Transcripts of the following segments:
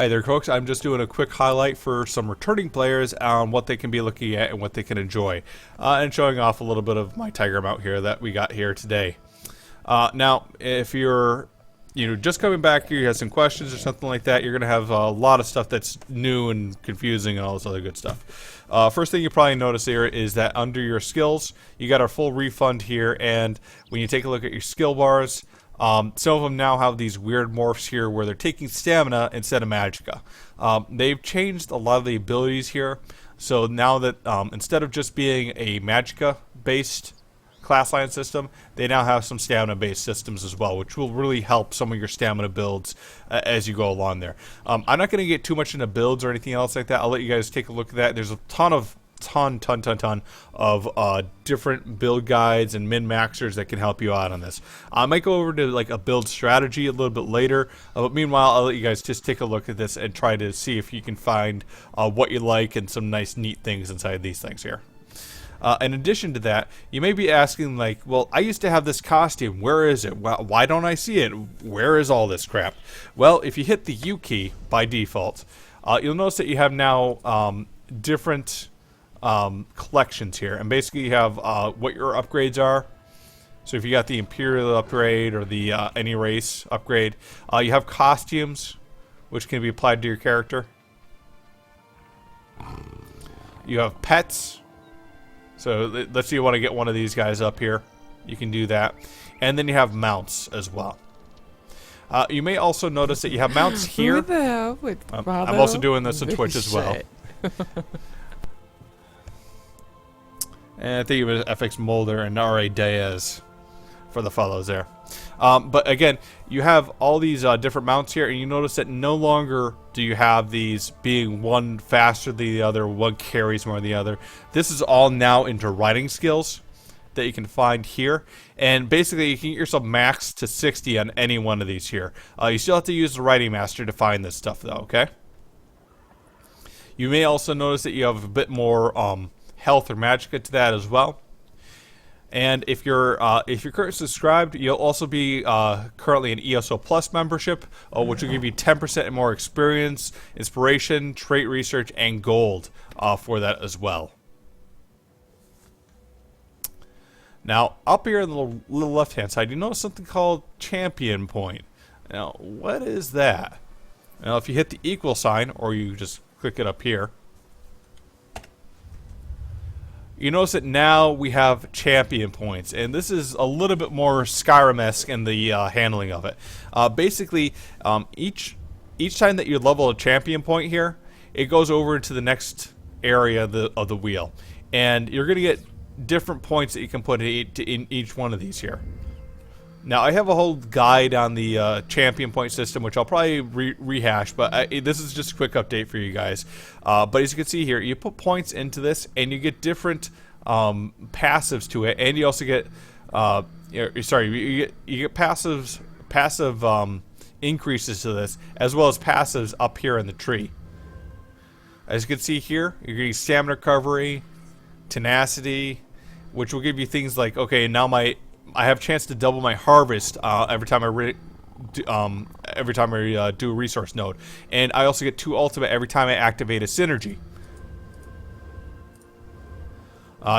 Hi there, folks. I'm just doing a quick highlight for some returning players on what they can be looking at and what they can enjoy, and showing off a little bit of my tiger mount here that we got here today. Now, if you're just coming back here, you have some questions or something like that, you're going to have a lot of stuff that's new and confusing and all this other good stuff. First thing you probably notice here is that under your skills, you got our full refund here, and when you take a look at your skill bars, some of them now have these weird morphs here where they're taking stamina instead of magicka. They've changed a lot of the abilities here, so now that instead of just being a magicka based class line system, they now have some stamina based systems as well, which will really help some of your stamina builds as you go along there. I'm not going to get too much into builds or anything else like that. I'll let you guys take a look at that. There's a ton of different build guides and min-maxers that can help you out on this. I might go over to like a build strategy a little bit later, but meanwhile I'll let you guys just take a look at this and try to see if you can find what you like and some nice neat things inside these things here. In addition to that, you may be asking like, well, I used to have this costume, where is it? Why don't I see it? Where is all this crap? Well, if you hit the U key by default, you'll notice that you have now different collections here, and basically you have what your upgrades are. So if you got the Imperial upgrade or the any race upgrade, you have costumes which can be applied to your character. You have pets, so let's say you want to get one of these guys up here, you can do that. And then you have mounts as well. You may also notice that you have mounts here. I'm also doing this on Twitch as well. And I think it was FX Mulder and R.A. Diaz for the follows there. But again, you have all these different mounts here, and you notice that no longer do you have these being one faster than the other, one carries more than the other. This is all now into riding skills that you can find here. And basically, you can get yourself maxed to 60 on any one of these here. You still have to use the riding master to find this stuff, though, okay? You may also notice that you have a bit more health or magicka to that as well. And if you're currently subscribed, you'll also be currently an ESO Plus membership, which will give you 10% more experience, inspiration, trait research, and gold for that as well. Now, up here in the little left-hand side, you notice something called Champion Point. Now, what is that? Now, if you hit the equal sign, or you just click it up here, you notice that now we have champion points, and this is a little bit more Skyrim-esque in the handling of it. Basically, each time that you level a champion point here, it goes over to the next area of the wheel, and you're going to get different points that you can put in each one of these here. Now, I have a whole guide on the champion point system, which I'll probably rehash, but this is just a quick update for you guys. But as you can see here, you put points into this, and you get different passives to it, and you also get, you get passive increases to this, as well as passives up here in the tree. As you can see here, you're getting stamina recovery, tenacity, which will give you things like, okay, now I have a chance to double my harvest every time I do a resource node, and I also get 2 ultimate every time I activate a synergy.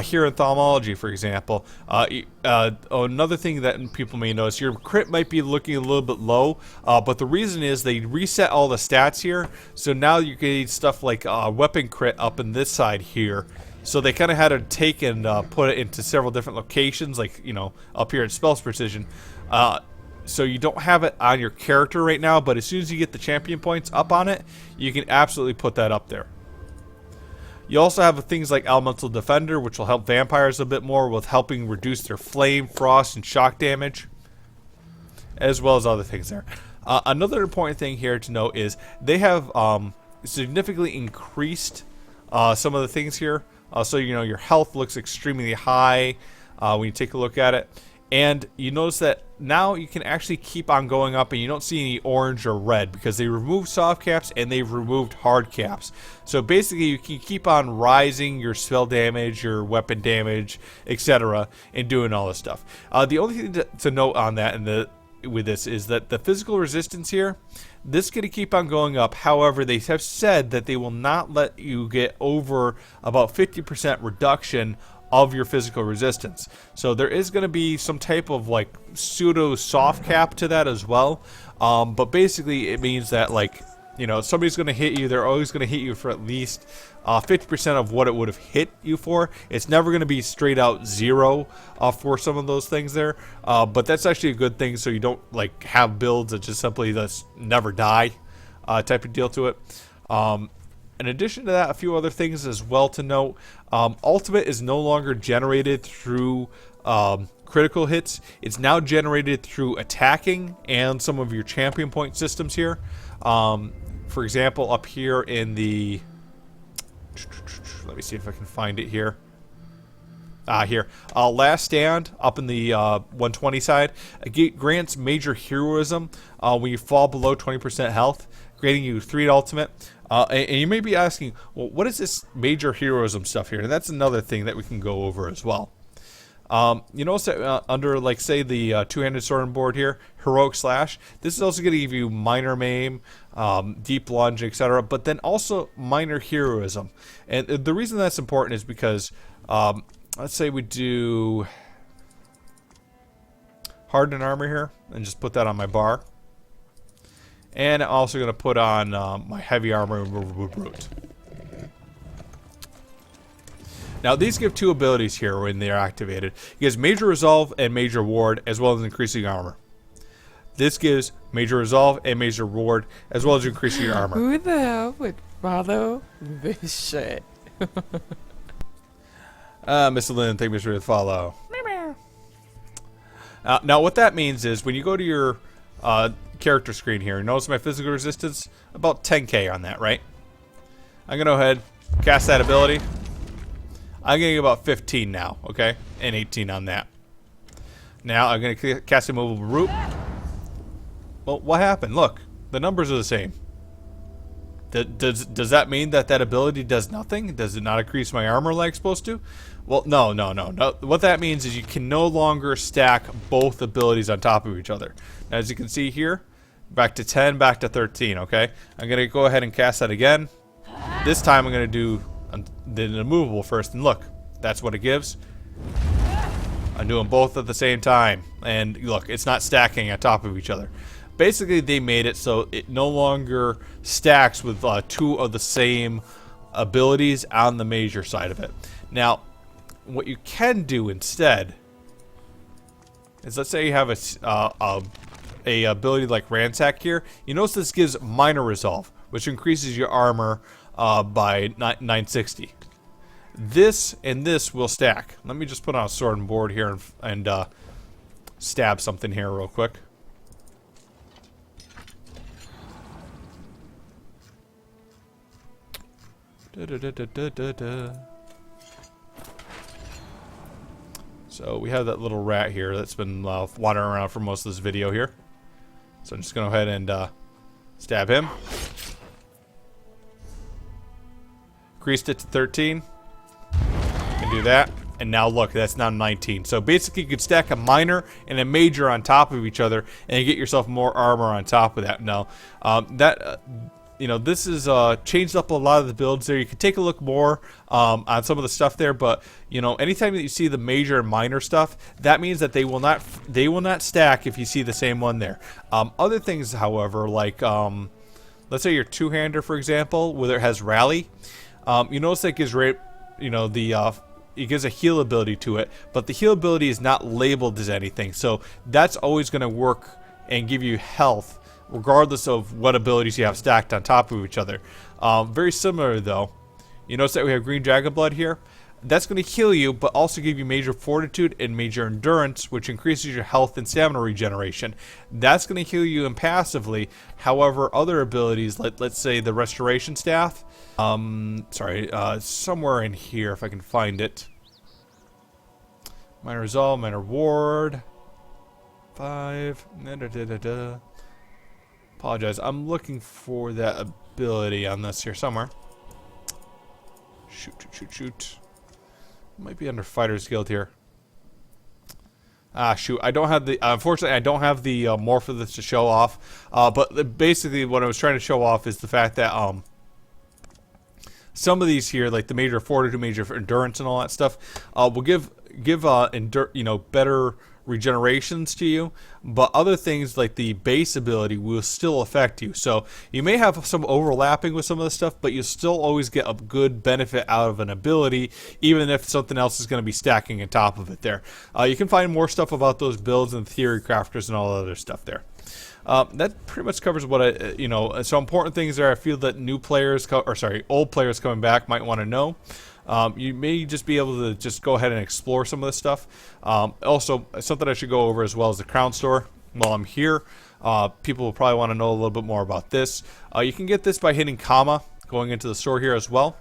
Here in Thaumaturgy, for example, another thing that people may notice, your crit might be looking a little bit low, but the reason is they reset all the stats here, so now you get stuff like weapon crit up in this side here. So they kind of had to take and put it into several different locations, like, up here at Spells Precision. So you don't have it on your character right now, but as soon as you get the champion points up on it, you can absolutely put that up there. You also have things like Elemental Defender, which will help vampires a bit more with helping reduce their flame, frost, and shock damage, as well as other things there. Another important thing here to note is they have significantly increased some of the things here. So your health looks extremely high when you take a look at it, and you notice that now you can actually keep on going up, and you don't see any orange or red because they removed soft caps and they've removed hard caps. So basically, you can keep on rising your spell damage, your weapon damage, etc., and doing all this stuff. The only thing to note on that with this is that the physical resistance here, This is going to keep on going up. However, they have said that they will not let you get over about 50% reduction of your physical resistance. So there is going to be some type of like pseudo soft cap to that as well. But basically it means that, like, you know, somebody's going to hit you. They're always going to hit you for at least 50% of what it would have hit you for. It's never going to be straight out zero for some of those things there. But that's actually a good thing, so you don't like have builds that just simply just never die type of deal to it. In addition to that, a few other things as well to note. Ultimate is no longer generated through critical hits. It's now generated through attacking and some of your champion point systems here. For example, up here in the... Let me see if I can find it here. Here. Last Stand, up in the 120 side, grants major heroism when you fall below 20% health, granting you 3 ultimate. And you may be asking, well, what is this major heroism stuff here? And that's another thing that we can go over as well. You notice that under, like, say, the two-handed sword and board here, Heroic Slash, this is also going to give you minor maim, deep lunge, etc., but then also minor heroism. And the reason that's important is because, let's say we do hardened armor here, and just put that on my bar. And I'm also going to put on my heavy armor brute. Now these give 2 abilities here when they are activated. It gives major resolve and major ward, as well as increasing armor. This gives major resolve and major ward, as well as increasing your armor. Who the hell would follow this shit? Mr. Lynn, thank you for the follow. Now what that means is when you go to your character screen here, notice my physical resistance, about 10k on that, right? I'm going to go ahead, cast that ability. I'm getting about 15 now, okay? And 18 on that. Now I'm going to cast a movable root. Well, what happened? Look, the numbers are the same. Does that mean that that ability does nothing? Does it not increase my armor like it's supposed to? Well, no. What that means is you can no longer stack both abilities on top of each other. Now, as you can see here, back to 10, back to 13, okay? I'm going to go ahead and cast that again. This time I'm going to do the immovable first, and look, that's what it gives. I'm doing both at the same time, and look, it's not stacking on top of each other. Basically, they made it so it no longer stacks with 2 of the same abilities on the major side of it. Now, what you can do instead is, let's say you have a ability like Ransack here. You notice this gives minor resolve, which increases your armor by 960. This and this will stack. Let me just put on a sword and board here and stab something here real quick. So we have that little rat here that's been wandering around for most of this video here. So I'm just going to go ahead and stab him. Increased it to 13. Can do that. And now look, that's now 19. So basically you could stack a minor and a major on top of each other and you get yourself more armor on top of that. Now, you know, this is changed up a lot of the builds there. You can take a look more on some of the stuff there, but you know, anytime that you see the major and minor stuff, that means that they will not stack if you see the same one there. Other things, however, like let's say your two-hander, for example, whether it has rally, you notice that it gives it gives a heal ability to it, but the heal ability is not labeled as anything, so that's always going to work and give you health regardless of what abilities you have stacked on top of each other. Very similar though, you notice that we have green dragon blood here. That's going to heal you, but also give you major fortitude and major endurance, which increases your health and stamina regeneration. That's going to heal you impassively. However, other abilities, let's say the restoration staff, somewhere in here if I can find it. Minor resolve, minor ward, 5. Apologize, I'm looking for that ability on this here somewhere. Shoot. Might be under Fighter's Guild here. Shoot, I don't have the. Unfortunately, I don't have the more for this to show off. But basically, what I was trying to show off is the fact that some of these here, like the major fortitude, major endurance, and all that stuff, will give better regenerations to you. But other things like the base ability will still affect you. So you may have some overlapping with some of the stuff, but you still always get a good benefit out of an ability, even if something else is going to be stacking on top of it. There, you can find more stuff about those builds and theory crafters and all the other stuff there. That pretty much covers what so important things there. I feel that old players coming back might want to know. You may just be able to just go ahead and explore some of this stuff. Also, something I should go over as well as the crown store. While I'm here, people will probably want to know a little bit more about this. You can get this by hitting comma, going into the store here as well.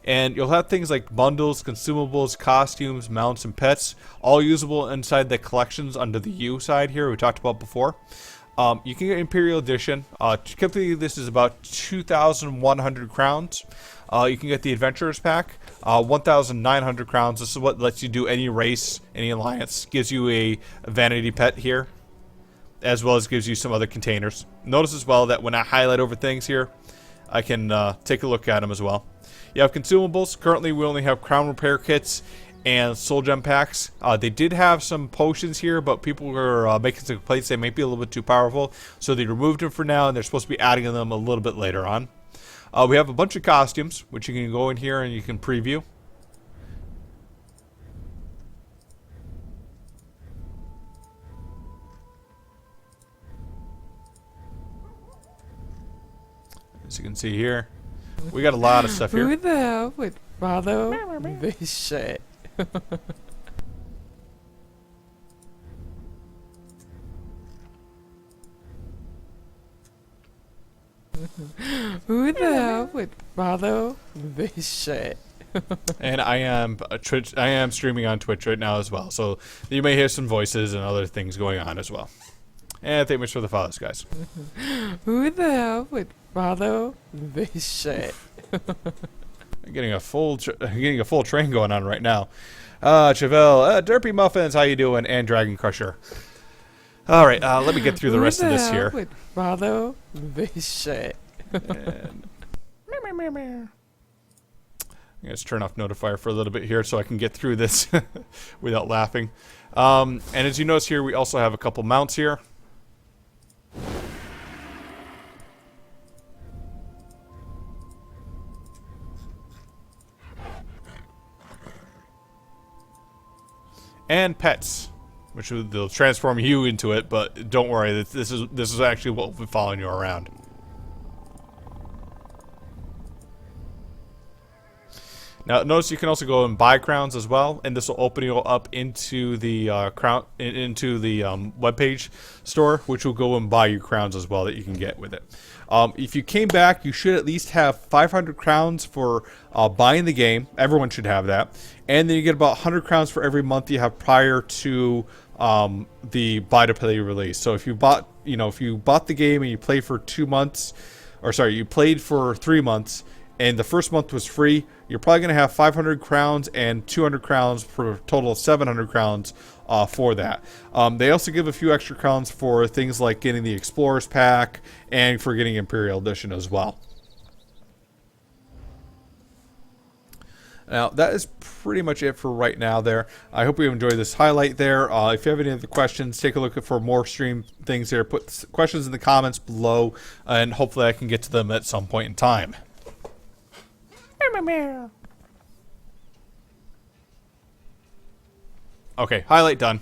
And you'll have things like bundles, consumables, costumes, mounts, and pets, all usable inside the collections under the U side here we talked about before. You can get Imperial Edition. Typically, this is about 2,100 crowns. You can get the Adventurers Pack, 1,900 crowns. This is what lets you do any race, any alliance. Gives you a vanity pet here, as well as gives you some other containers. Notice as well that when I highlight over things here, I can take a look at them as well. You have consumables. Currently, we only have crown repair kits and soul gem packs. They did have some potions here, but people were making some complaints they might be a little bit too powerful, so they removed them for now, and they're supposed to be adding them a little bit later on. We have a bunch of costumes, which you can go in here and you can preview. As you can see here, we got a lot of stuff here. Who the hell would follow this shit? Who the hell would follow this shit? And I am streaming on Twitch right now as well, so you may hear some voices and other things going on as well. And thank you much for the follows, guys. Who the hell would follow this shit? I'm getting a full train going on right now. Chevelle, Derpy Muffins, how you doing? And Dragon Crusher. All right, let me get through the rest of this here. Who the hell would follow this shit? And let's turn off notifier for a little bit here so I can get through this without laughing. And as you notice here, we also have a couple mounts here. And pets, which they'll transform you into it, but don't worry, this is actually what will be following you around. Now, notice you can also go and buy crowns as well, and this will open you up into the webpage store, which will go and buy you crowns as well that you can get with it. If you came back, you should at least have 500 crowns for buying the game. Everyone should have that, and then you get about 100 crowns for every month you have prior to the buy to play release. So if you bought the game and you played for 2 months, or sorry, you played for 3 months, and the first month was free, you're probably going to have 500 crowns and 200 crowns for a total of 700 crowns for that. They also give a few extra crowns for things like getting the Explorers Pack and for getting Imperial Edition as well. Now, that is pretty much it for right now there. I hope you enjoyed this highlight there. If you have any other questions, take a look for more stream things there. Put questions in the comments below, and hopefully I can get to them at some point in time. Okay, highlight done.